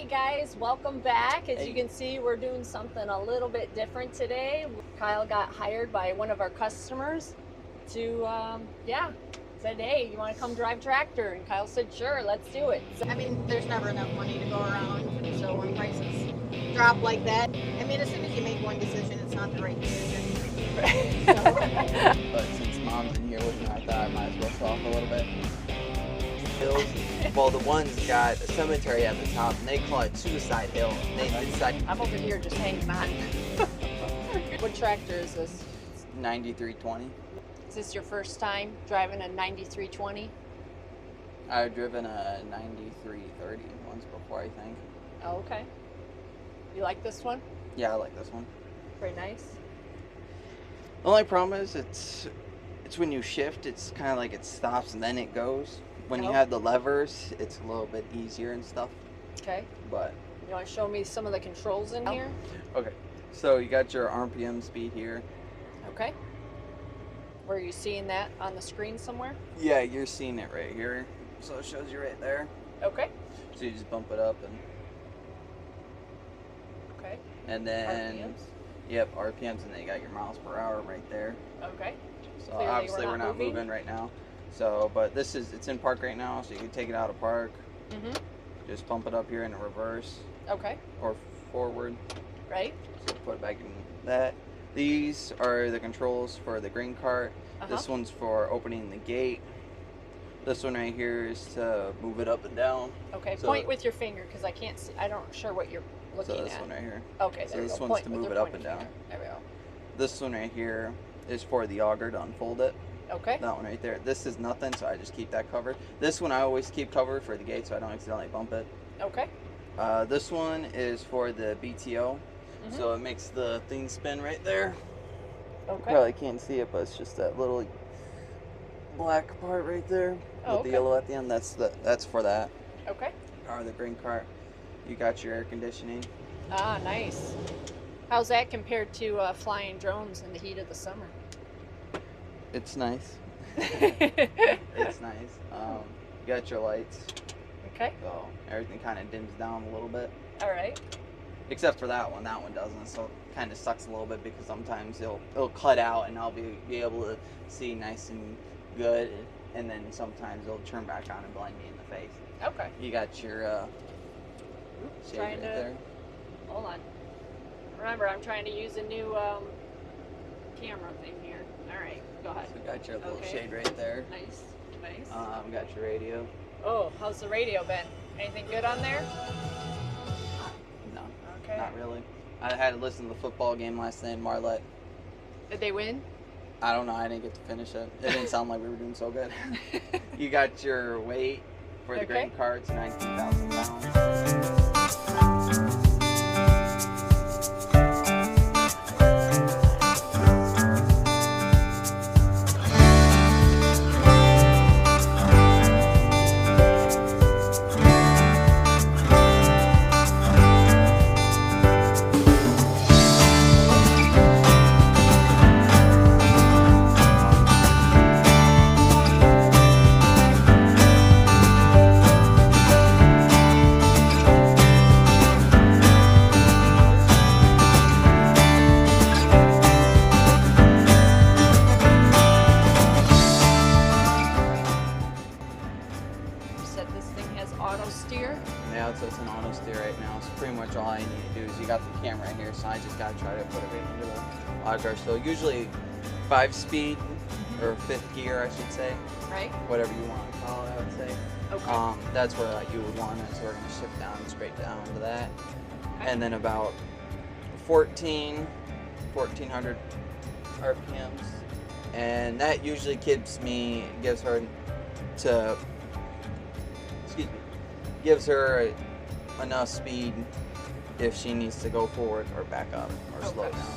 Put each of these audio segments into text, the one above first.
guys, welcome back. As you can see, we're doing something a little bit different today. Kyle got hired by one of our customers to, said, hey, you want to come drive tractor? And Kyle said, sure, let's do it. I mean, there's never enough money to go around, so when prices drop like that, I mean, as soon as you make one decision, it's not the right decision. But since Mom's in here with me, I thought I might as well show off a little bit. Hills, well, the one's got a cemetery at the top, and they call it Suicide Hill. I'm over here just hanging on. What tractor is this? 9320. Is this your first time driving a 9320? I've driven a 9330 once before, I think. Oh, okay. You like this one? Yeah, I like this one. Very nice. The only problem is it's when you shift, it's kind of like it stops and then it goes. When you have the levers, it's a little bit easier and stuff. Okay. But you want to show me some of the controls in here? Okay. So you got your RPM speed here. Okay. Were you seeing that on the screen somewhere? Yeah, you're seeing it right here. So it shows you right there. Okay. So you just bump it up and. Okay. And then. RPMs? Yep, RPMs, and then you got your miles per hour right there. Okay. So Clearly obviously we're not moving right now. So, but it's in park right now, so you can take it out of park. Mm-hmm. Just pump it up here in a reverse. Okay. Or forward. Right. So put it back in that. These are the controls for the green cart. This one's for opening the gate. This one right here is to move it up and down. Okay. So point with your finger because I can't see. I'm not sure what you're looking at. So this one right here. Okay. So there this you go. one's Point to with move your it up pointer and down. finger. There we go. This one right here is for the auger to unfold it. Okay. That one right there. This is nothing, so I just keep that covered. This one I always keep covered for the gate so I don't accidentally bump it. Okay. This one is for the BTO. So it makes the thing spin right there. Okay. Probably can't see it, but it's just that little black part right there with the yellow at the end. That's for that. Okay. Or the green cart. You got your air conditioning. Ah, nice. How's that compared to flying drones in the heat of the summer? It's nice. It's nice. You got your lights. Okay. So everything kind of dims down a little bit. All right. Except for that one. That one doesn't. So it kind of sucks a little bit because sometimes it'll cut out and I'll be able to see nice and good. And then sometimes it'll turn back on and blind me in the face. Okay. You got your shade right there. Hold on. Remember, I'm trying to use a new camera thing here. All right, go ahead. So you got your little shade right there. Nice, nice. Got your radio. Oh, how's the radio been? Anything good on there? No, okay. Not really. I had to listen to the football game last night in Marlette. Did they win? I don't know. I didn't get to finish it. It didn't sound like we were doing so good. You got your weight for the grain carts, 19,000 pounds. Auto steer? Yeah, so it's an auto steer right now. So pretty much all I need to do is you got the camera right here, so I just gotta try to put it right into the auger. So usually 5-speed or 5th gear, I should say. Right. Whatever you want to call it, I would say. Okay. That's where you would want it. So we're gonna shift down straight down to that, and then about 1400 RPMs, and that usually gives her enough speed if she needs to go forward or back up or slow down.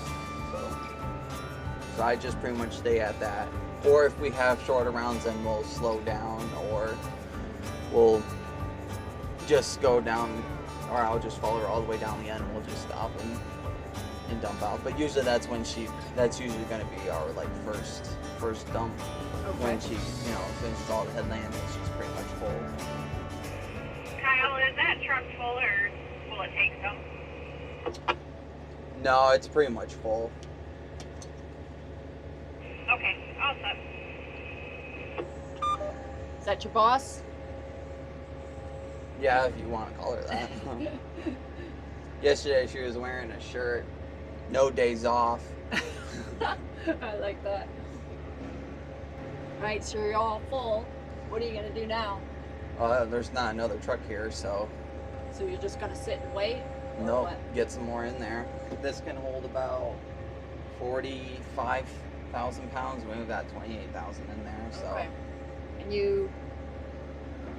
So I just pretty much stay at that. Or if we have shorter rounds, then we'll slow down, or we'll just go down, or I'll just follow her all the way down the end and we'll just stop and dump out. But usually that's usually going to be our first dump. When she, finishes all the headlamps, she's pretty much full. Kyle, is that truck full or No, it's pretty much full. Okay, all set. Is that your boss? Yeah, if you want to call her that. Yesterday she was wearing a shirt, no days off. I like that. All right, so you're all full. What are you gonna do now? There's not another truck here, so So you're just gonna sit and wait? Or no, what? get some more in there. This can hold about 45,000 pounds. We've got 28,000 in there, so. Okay. And you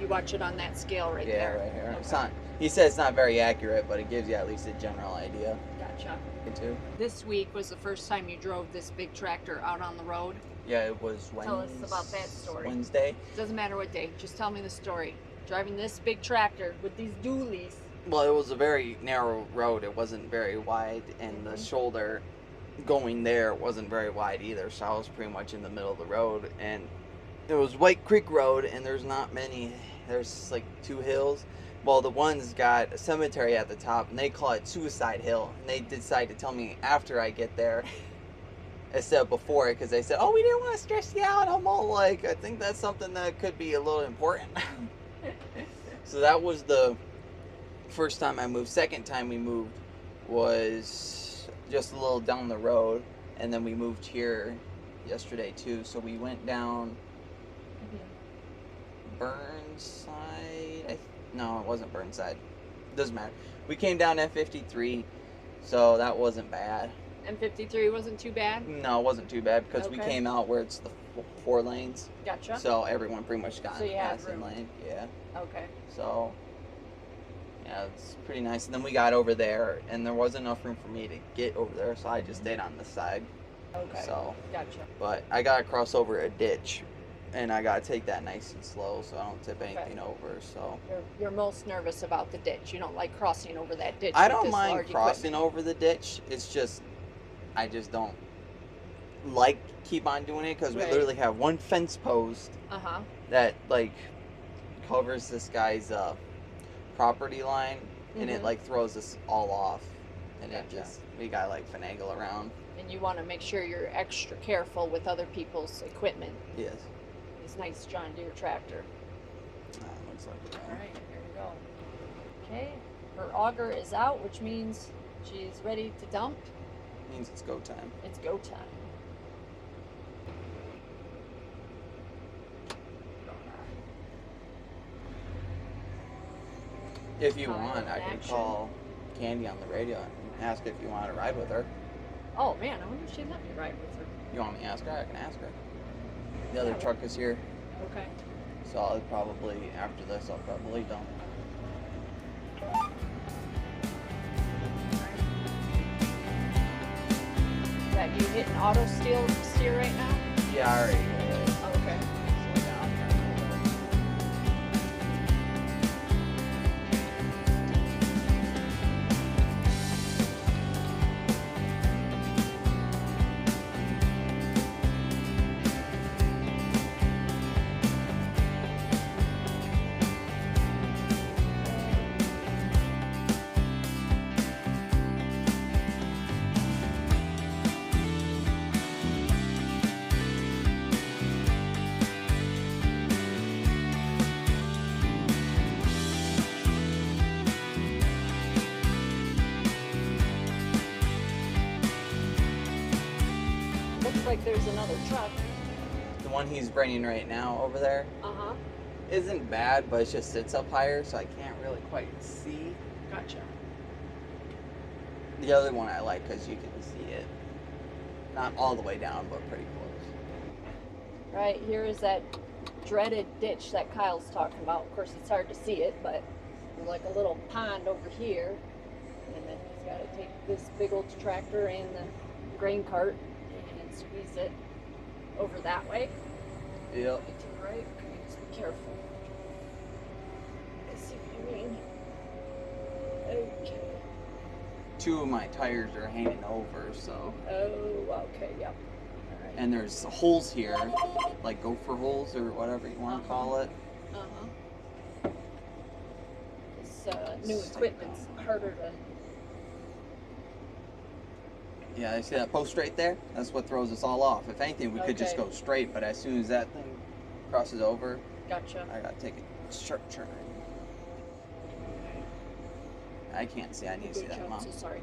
watch it on that scale right Yeah, there. right here. Okay. It's not. He says it's not very accurate, but it gives you at least a general idea. Gotcha. Too. This week was the first time you drove this big tractor out on the road. Yeah, it was Wednesday. Tell us about that story. Wednesday. Doesn't matter what day. Just tell me the story. Driving this big tractor with these dualies. Well, it was a very narrow road. It wasn't very wide, and the shoulder going there wasn't very wide either. So I was pretty much in the middle of the road, and it was White Creek Road, and there's not many. There's like 2 hills. Well, the one's got a cemetery at the top, and they call it Suicide Hill. And they decide to tell me after I get there, instead of before, because they said, "Oh, we didn't want to stress you out." I'm all like, I think that's something that could be a little important. So that was the first time I moved. Second time we moved was just a little down the road, and then we moved here yesterday too. So we went down Burnside. No, it wasn't Burnside. Doesn't matter. We came down F53, so that wasn't bad. M53 wasn't too bad? No, it wasn't too bad because we Okay. came out where it's the 4 lanes. Gotcha. So everyone pretty much got So in the you had passing room. lane. Yeah. Okay. So, yeah, it's pretty nice. And then we got over there, and there wasn't enough room for me to get over there, so I just stayed on the side. Okay. So, Gotcha. but I got to cross over a ditch, and I got to take that nice and slow so I don't tip anything over. So, You're most nervous about the ditch. You don't like crossing over that ditch. I with don't this mind large crossing over the ditch. It's just, I just don't like keep on doing it because we Right. literally have one fence post Uh-huh. that like covers this guy's property line, and it Mhm. like throws us all off, and Gotcha. it just we got like finagle around. And you want to make sure you're extra careful with other people's equipment. Yes. This nice John Deere tractor. Looks like it. All right, here we go. Okay, her auger is out, which means she's ready to dump. Means it's go time. It's go time. If you Kyle want, I in could action. call Candy on the radio and ask if you want to ride with her. Oh man, I wonder if she'd let me ride with her. You want me to ask her? I can ask her. The other truck is here, Okay. so I'll probably after this I'll probably dump. Is that you hitting auto steer right now? Yeah, I already. Okay. Slow down. Looks like there's another truck. The one he's bringing right now over there Uh-huh. isn't bad, but it just sits up higher, so I can't really quite see. Gotcha. The other one I like because you can see it. Not all the way down, but pretty close. Right, here is that dreaded ditch that Kyle's talking about. Of course, it's hard to see it, but there's like a little pond over here. And then he's got to take this big old tractor and the grain cart and squeeze it over that way. Yep. Right to the right. Okay, just be careful. I see what you mean. Okay. 2 of my tires are hanging over, so. Oh, okay, yep. All right. And there's holes here, like gopher holes or whatever you want to call it. Uh-huh. This new equipment's harder to Yeah, you see that post right there? That's what throws us all off. If anything, we could just Okay. go straight, but as soon as that thing crosses over, Gotcha. I gotta take a sharp turn. I can't see. I need to see Good that, job. Mom. So sorry.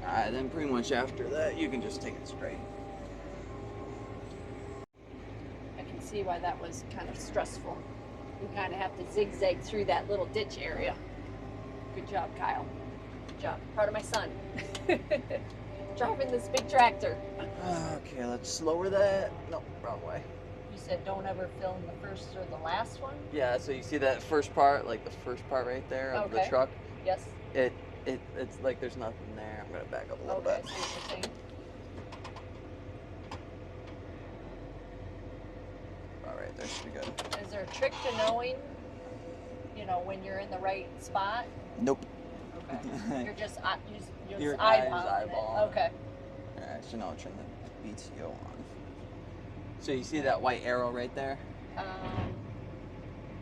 Alright, then pretty much after that, you can just take it straight. I can see why that was kind of stressful. You kind of have to zigzag through that little ditch area. Good job, Kyle. Good job. Proud of my son. Driving this big tractor. Okay, let's lower that. No, wrong way. You said don't ever film the first or the last one? Yeah, so you see that first part, like the first part right there of the Okay. truck? Yes. It's like there's nothing there. I'm gonna back up a little Okay, I bit. see what you're saying. Alright, that should be good. Is there a trick to knowing, when you're in the right spot? Nope. Okay. You're just Your eyes eyeballing eyeball. it. Okay. Actually, no, turn the BTO on. So you see that white arrow right there?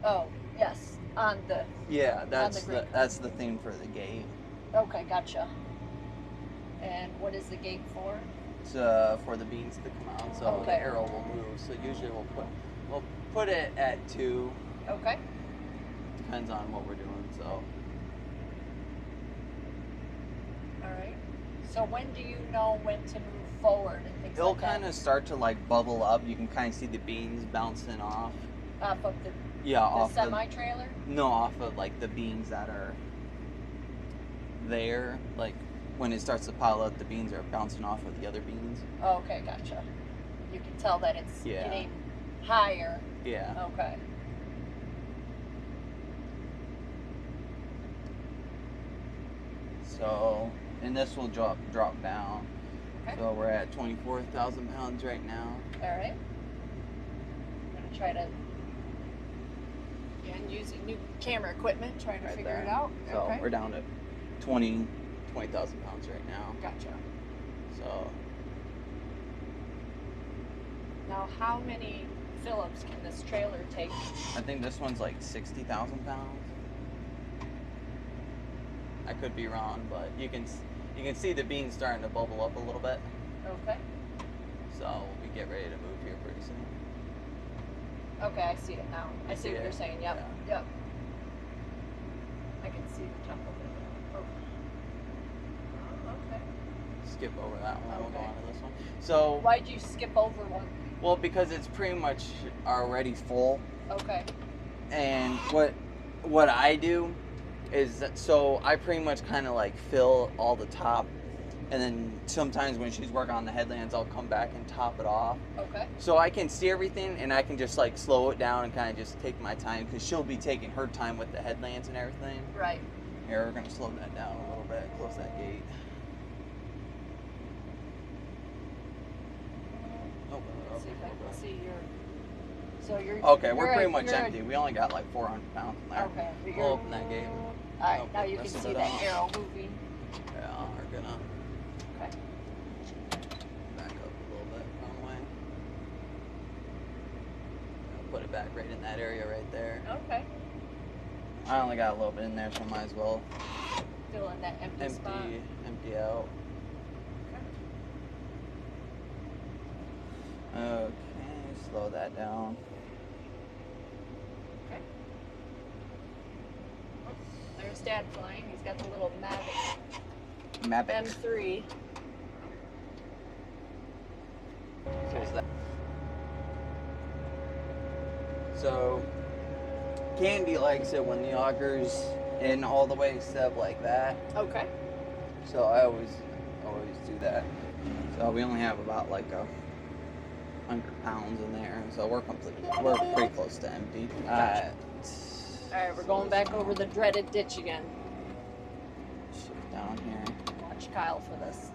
Oh, yes. On the. Yeah, the green. that's the thing for the gate. Okay, gotcha. And what is the gate for? It's for the beans to come out, so Okay. the arrow will move. So usually we'll put it at 2. Okay. Depends on what we're doing. So All right. So when do you know when to move forward and things it'll like that? kind of start to like bubble up. You can kind of see the beans bouncing off. Off of Yeah, the off semi-trailer? No, off of like the beans that are there. Like when it starts to pile up, the beans are bouncing off of the other beans. Oh, okay, gotcha. You can tell that it's Yeah. getting higher. Yeah. Okay. So, and this will drop down. Okay. So we're at 24,000 pounds right now. All right. I'm gonna try to, again, using new camera equipment, trying to Right figure there. it out. So Okay. we're down to 20,000 pounds right now. Gotcha. So Now, how many fill-ups can this trailer take? I think this one's like 60,000 pounds. I could be wrong, but you can see the beans starting to bubble up a little bit. Okay. So we'll get ready to move here pretty soon. Okay, I see it now. I see See what it? you're saying. Yep. Yeah. Yep. I can see the top of it. Oh. Okay. Skip over that one. We'll go Okay. on to this one. So, Why'd you skip over one? well, because it's pretty much already full. Okay. And what I do is that, so I pretty much kind of like fill all the top, and then sometimes when she's working on the headlands, I'll come back and top it off. Okay. So I can see everything, and I can just like slow it down and kind of just take my time, because she'll be taking her time with the headlands and everything. Right. Here, we're gonna slow that down a little bit, close that gate. Open it up Let's see if a I little can bit. see your. So you're. Okay, we're you're pretty a- much you're a- empty. We only got like 400 pounds in there. Okay. but We'll you're- open that gate. All right. Oh, Now you can listen see to that that. arrow moving. Yeah, we're gonna Okay. back up a little bit, wrong way. I'll put it back right in that area right there. Okay. I only got a little bit in there, so I might as well Fill in that empty spot. empty out. Okay, slow that down. Okay. There's Dad flying. He's got the little Mavic Map it. M3. Close that. So, Candy likes it when the auger's in all the way instead of like that. Okay. So I always do that. So we only have about like 100 pounds in there. So we're pretty close to empty. Gotcha. All right, we're going back over the dreaded ditch again. Shift down here. Watch Kyle for this.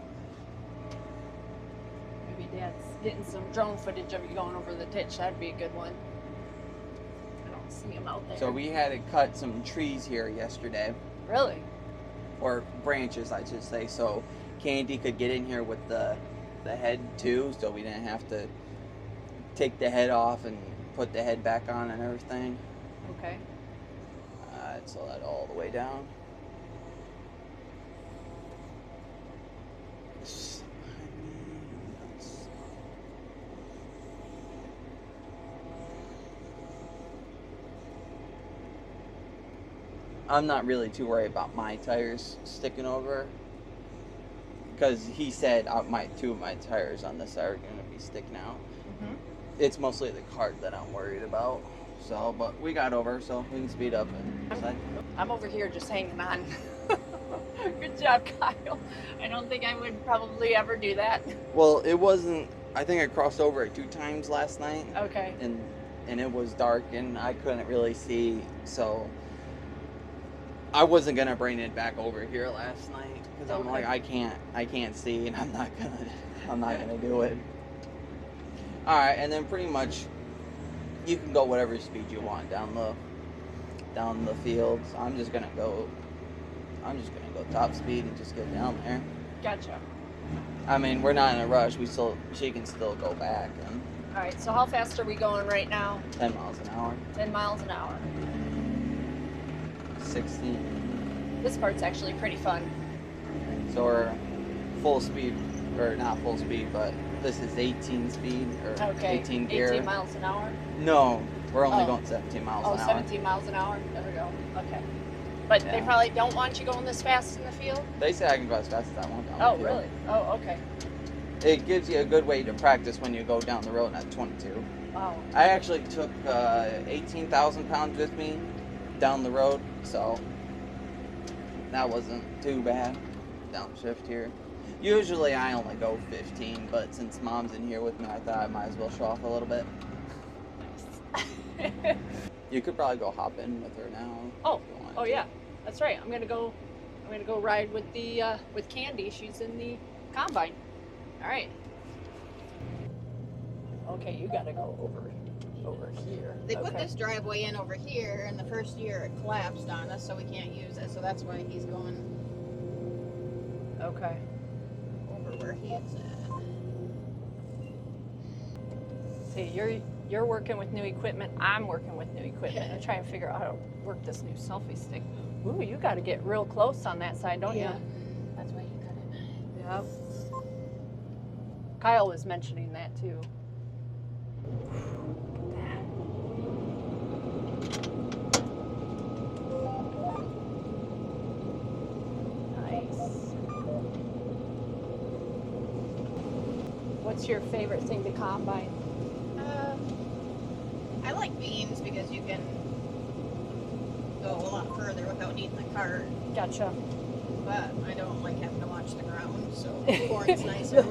Maybe Dad's getting some drone footage of you going over the ditch. That'd be a good one. I don't see him out there. So we had to cut some trees here yesterday, Really? or branches, I should say, so Candy could get in here with the head too, so we didn't have to take the head off and put the head back on and everything. Okay. Slow that all the way down. I'm not really too worried about my tires sticking over, because he said two of my tires on this side are going to be sticking out. Mm-hmm. It's mostly the cart that I'm worried about. So, but we got over, so we can speed up and I'm over here just hanging on. Good job, Kyle. I don't think I would probably ever do that. Well, it wasn't. I think I crossed over it 2 times last night. Okay. And it was dark and I couldn't really see, so I wasn't gonna bring it back over here last night because I'm like I can't see and I'm not gonna do it. All right, and then pretty much you can go whatever speed you want down the fields. I'm just gonna go top speed and just get down there. Gotcha. I mean, we're not in a rush. She can still go back. And all right. So how fast are we going right now? 10 miles an hour. 10 miles an hour. 16. This part's actually pretty fun. So we're full speed, or not full speed, but this is 18 speed or 18 gear. 18 miles an hour. No, we're only going 17 miles an hour. 17 miles an hour. There we go. Okay. But they probably don't want you going this fast in the field? They say I can go as fast as I want down the field. Really? Oh, okay. It gives you a good way to practice when you go down the road at 22. Wow. I actually took 18,000 pounds with me down the road, so that wasn't too bad. Downshift here. Usually I only go 15, but since Mom's in here with me, I thought I might as well show off a little bit. Nice. You could probably go hop in with her now. Oh yeah, that's right. I'm gonna go ride with with Candy. She's in the combine. All right. Okay, you gotta go over here. They put this driveway in over here, and the first year it collapsed on us, so we can't use it. So that's why he's going. Okay. Over where he is at. See, you're working with new equipment. I'm working with new equipment. I'm trying to figure out how to work this new selfie stick. Ooh, you got to get real close on that side, don't you? That's why you got it. Yep. Kyle was mentioning that too. Nice. What's your favorite thing to combine? I like beans because you can go a lot further without needing the cart. Gotcha. But I don't like having to watch the ground, so corn's nicer.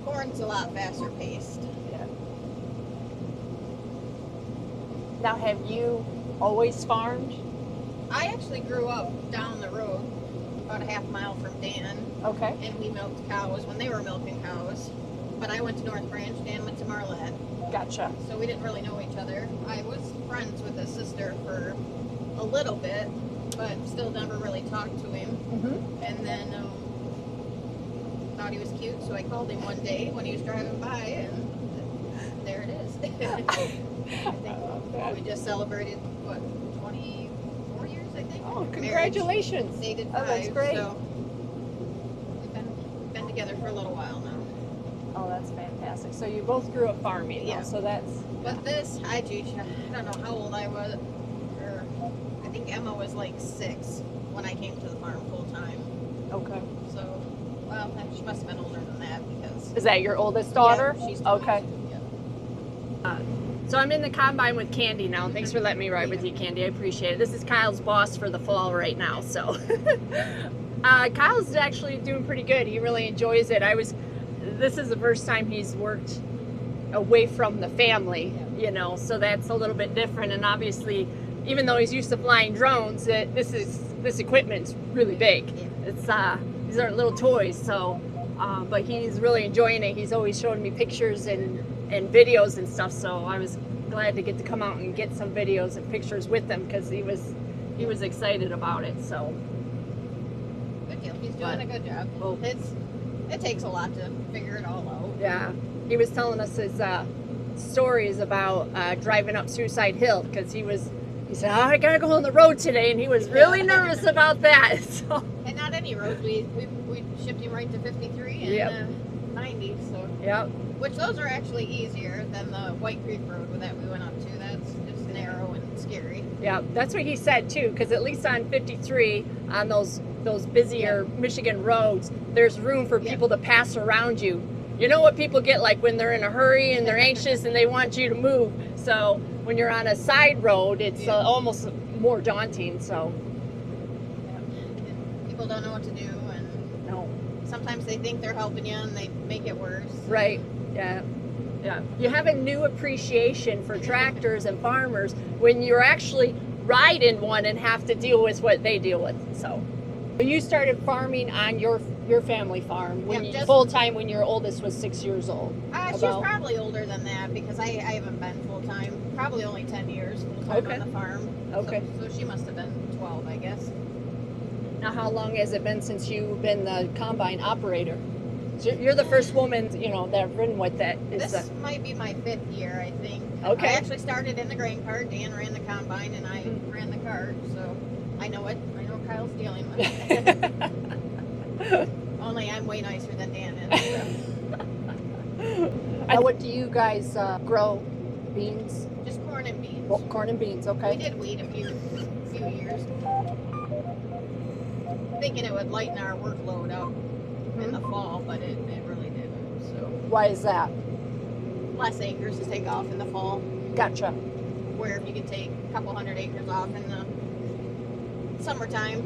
Corn's a lot faster paced. Yeah. Now, have you always farmed? I actually grew up down the road, about a half mile from Dan. Okay. And we milked cows when they were milking cows. But I went to North Branch, Dan went to Marlette. Gotcha. So we didn't really know each other. I was friends with his sister for a little bit, but still never really talked to him. Mm-hmm. And then thought he was cute, so I called him one day when he was driving by, and there it is. I think we just celebrated, 24 years, I think? Oh, congratulations. They did 5, that's great. So we've been together for a little while now. Oh, that's fantastic. So you both grew up farming, yeah. So that's... But this, I don't know how old I was, or I think Emma was like 6 when I came to the farm full time. Okay. So, well, she must have been older than that because... Is that your oldest daughter? Yeah, she's okay. Yeah. So I'm in the combine with Candy now. Thanks for letting me ride with you, Candy. I appreciate it. This is Kyle's boss for the fall right now, so... Kyle's actually doing pretty good. He really enjoys it. This is the first time he's worked away from the family, so that's a little bit different. And obviously, even though he's used to flying drones, this equipment's really big. It's these aren't little toys, so but he's really enjoying it. He's always showing me pictures and videos and stuff, so I was glad to get to come out and get some videos and pictures with him because he was excited about it. So good deal. He's doing a good job. Well, it takes a lot to figure it all out. Yeah, he was telling us his stories about driving up Suicide Hill because he said, I gotta go on the road today, and he was really nervous about that. So. And not any roads. We shipped him right to 53 and Yep. 90. So Yep. which those are actually easier than the White Creek Road that we went up to. That's just narrow and scary. Yeah, that's what he said too. Because at least on 53, on those busier Michigan roads, there's room for people to pass around you. You know what people get like when they're in a hurry and they're anxious and they want you to move. So when you're on a side road, it's almost more daunting. So People don't know what to do, and no, sometimes they think they're helping you and they make it worse. right? Yeah, yeah. You have a new appreciation for tractors and farmers when you're actually riding one and have to deal with what they deal with. So you started farming on your family farm when Yep, full time when your oldest was 6 years old. She's probably older than that because I haven't been full time. Probably only 10 years full time on the farm. Okay. So she must have been 12, I guess. Now, how long has it been since you've been the combine operator? So you're the first woman, that have ridden with that. This might be my 5th year, I think. Okay. I actually started in the grain cart. Dan ran the combine, and I ran the cart, so I know it. I know what Kyle's dealing with. Only I'm way nicer than Dan is. And what do you guys grow? Beans? Just corn and beans. Well, corn and beans, okay. We did wheat a few years. Thinking it would lighten our workload up in the fall, but it really didn't. So Why is that? less acres to take off in the fall. Gotcha. Where if you could take a couple hundred acres off in the summertime,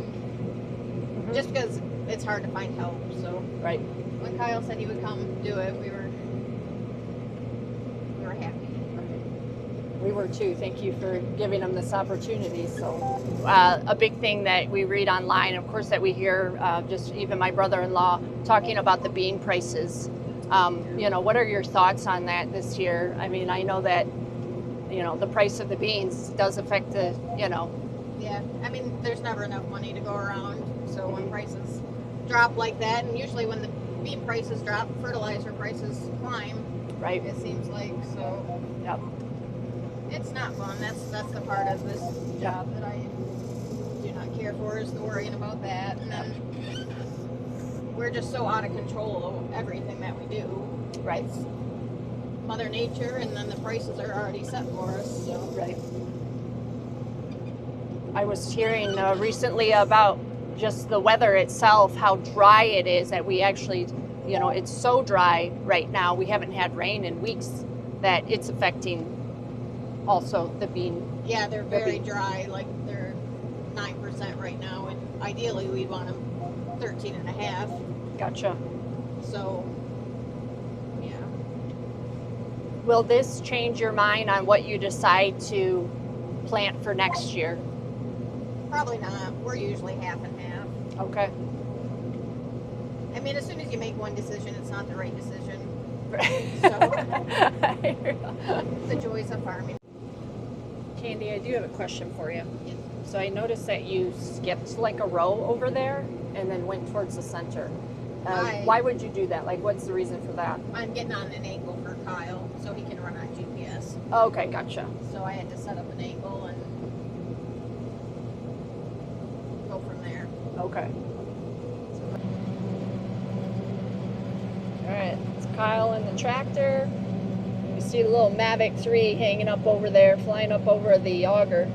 just because it's hard to find help. So Right. when Kyle said he would come do it, we were happy. We were too. Thank you for giving them this opportunity. So, a big thing that we read online, of course, that we hear, just even my brother-in-law talking about the bean prices. What are your thoughts on that this year? I mean, I know that, the price of the beans does affect the. Yeah, I mean, there's never enough money to go around. So when prices drop like that, and usually when the bean prices drop, fertilizer prices climb. Right. It seems like so. Yep. It's not fun. That's the part of this job that I do not care for, is the worrying about that. And then we're just so out of control of everything that we do. Right. It's Mother Nature, and then the prices are already set for us. So. Right. I was hearing recently about just the weather itself, how dry it is, that we actually, it's so dry right now. We haven't had rain in weeks, that it's affecting also the bean. Yeah, they're very dry. Like they're 9% right now, and ideally we'd want them 13.5. Gotcha. So, yeah. Will this change your mind on what you decide to plant for next year? Probably not. We're usually half and half. Okay. I mean, as soon as you make one decision, it's not the right decision. The joys of farming. Candy, I do have a question for you. Yes. So I noticed that you skipped like a row over there and then went towards the center. Why would you do that? Like, what's the reason for that? I'm getting on an angle for Kyle so he can run on GPS. Okay, gotcha. So I had to set up an angle and go from there. Okay. All right, it's Kyle in the tractor. You see the little Mavic 3 hanging up over there, flying up over the auger.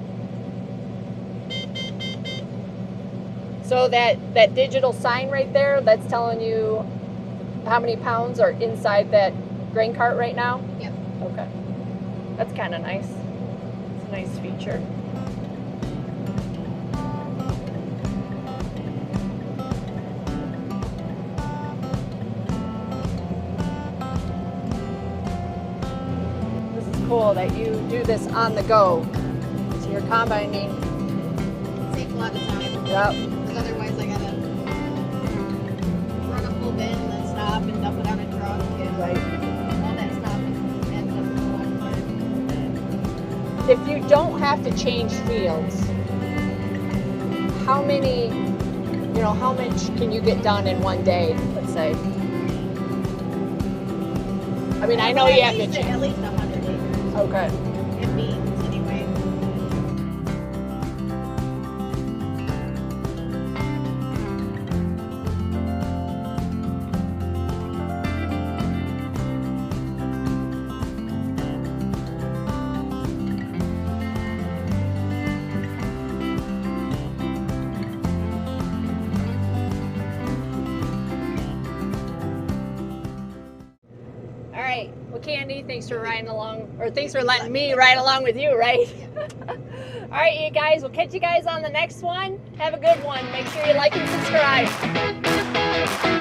So that digital sign right there, that's telling you how many pounds are inside that grain cart right now? Yep. Okay. That's kind of nice. It's a nice feature. This is cool that you do this on the go. So you're combining. It takes a lot of time. Yep. Because otherwise I gotta run a full bin and then stop and dump it on a truck and all that stuff ends up in one time. If you don't have to change fields, how much can you get done in one day, let's say? I mean, I know you have to change. At least 100 acres. Okay. In beans, anyway. Well, Candy, thanks for riding along, or thanks for letting me ride along with you, right? All right, you guys, we'll catch you guys on the next one. Have a good one. Make sure you like and subscribe.